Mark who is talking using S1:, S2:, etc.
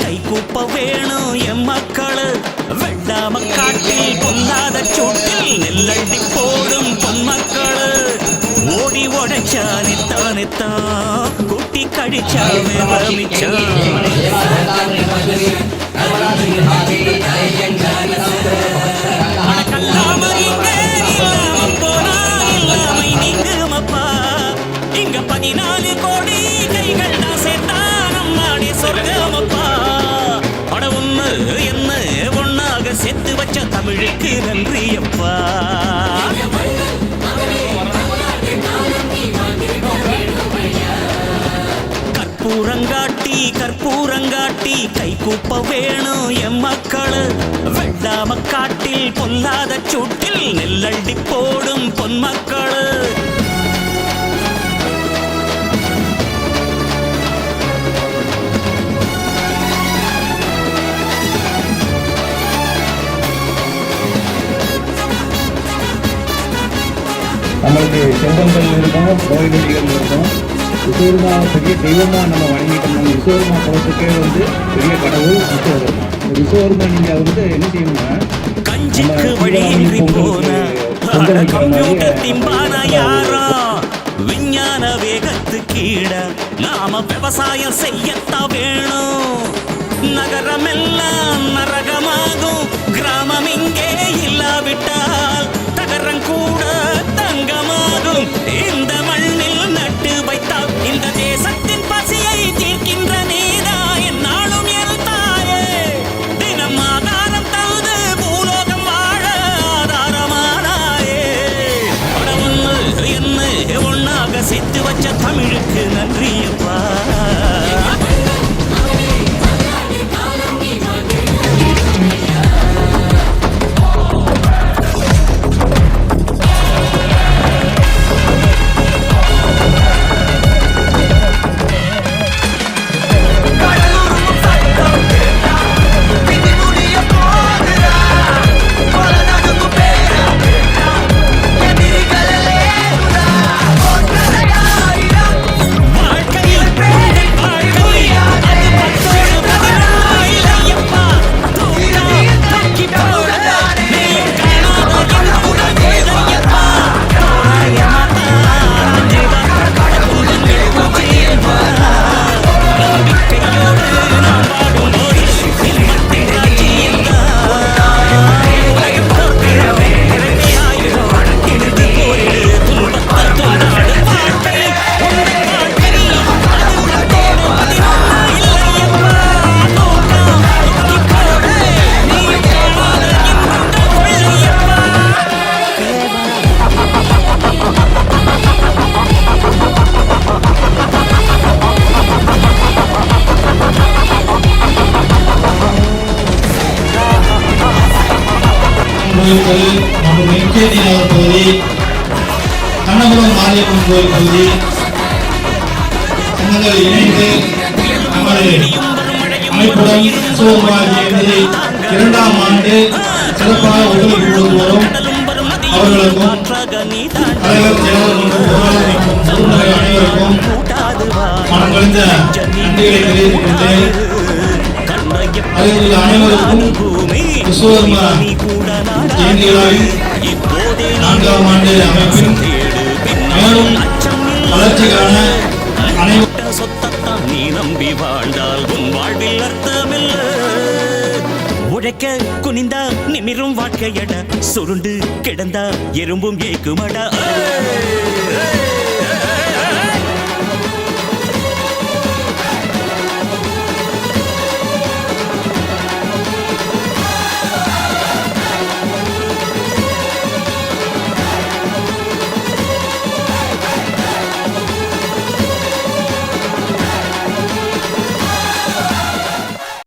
S1: கை கூப்ப வேணும் எம் மக்களு. வெள்ளாம காட்டில் பொல்லாத சூட்டில் நெல்லண்டி போடும் பொன்மக்களு. ஓடி உடைச்சா நித்தான் கூட்டி கழிச்சா மிச்சா. இங்க 14 கோடி கைகள் தான் சேர்த்தா நம்மாடி சொர்க்கமப்பா. அட ஒண்ணு என்ன ஒன்னாக சேர்த்து வச்ச தமிழுக்கு நன்றி அப்பா. கற்பூரங்காட்டி கை கூப்ப வேணும் எம் மக்களு. வெள்ளாம காட்டில் பொல்லாத சூட்டில் நெல்லண்டி போடும் பொன்மக்களு.
S2: நம்மளுக்கு செல்வங்கள் இருக்கும், கோயில்கள் இருக்கும். விஸ்வகர்மா பெரிய தெய்வமாக நம்ம வணங்கிட்டு நம்ம விஸ்வகர்மா குலத்துக்கே பெரிய கடவுள் விஸ்வகர்மா. இந்த விஸ்வகர்மா நீங்கள் என்ன செய்யணும்னா
S1: கஞ்சிக்கு வழியின்றி போன கம்ப்யூட்டர் திம்பான யாரோ விஞ்ஞான வேகத்து கீழ நாம விவசாயம் செய்யத்தான் வேணும். நகரமெல்லாம் நரகமாகும், கிராமம் இங்கே இல்லாவிட்டால் தகரம் கூட தங்கமாகும். இந்த மண்ணில் நட்டு வைத்தால் இந்த தேசத்தின் பசியை தீர்க்கின்ற நீதா என்னாலும் என் தாயே. தினம் ஆதாரம் தந்து பூலோகம் வாழ ஆதாரமானாயே. அட ஒண்ணு என்ன ஒன்னாக சேர்த்து வச்ச தமிழுக்கு நன்றியப்பா.
S3: நம்ம நெஞ்சேரி நகர் பகுதி, கண்ணபுரம் மாரியம்மன் கோயில் பகுதி சங்கங்கள் இணைந்து நமது அமைப்புடன் விஸ்வகர்மா ஜெயந்தி 2ஆம் ஆண்டு சிறப்பாக ஒத்துழைப்பு கொடுத்து வரும் அவர்களுக்கும் தலைவர் செயலாளர்களுக்கும் அனைவருக்கும் மனம் கழிந்த நன்றிகளை தெரிவித்துக் கொண்டு அதில் அனைவருக்கும் விஸ்வகர்மா ஜெயந்திகளால் 4ஆம் ஆண்டு அமைப்பின் மேலும் வளர்ச்சிக்கான
S1: சொத்தத்தான் நீ நம்பி வாழ்ந்தால் உன் வாழ்வில் அர்த்தமில்ல. உழைக்க குனிந்தா நிமிரும் வாழ்க்கையட, சுருண்டு கிடந்தா எறும்பும் ஏக்குமடா.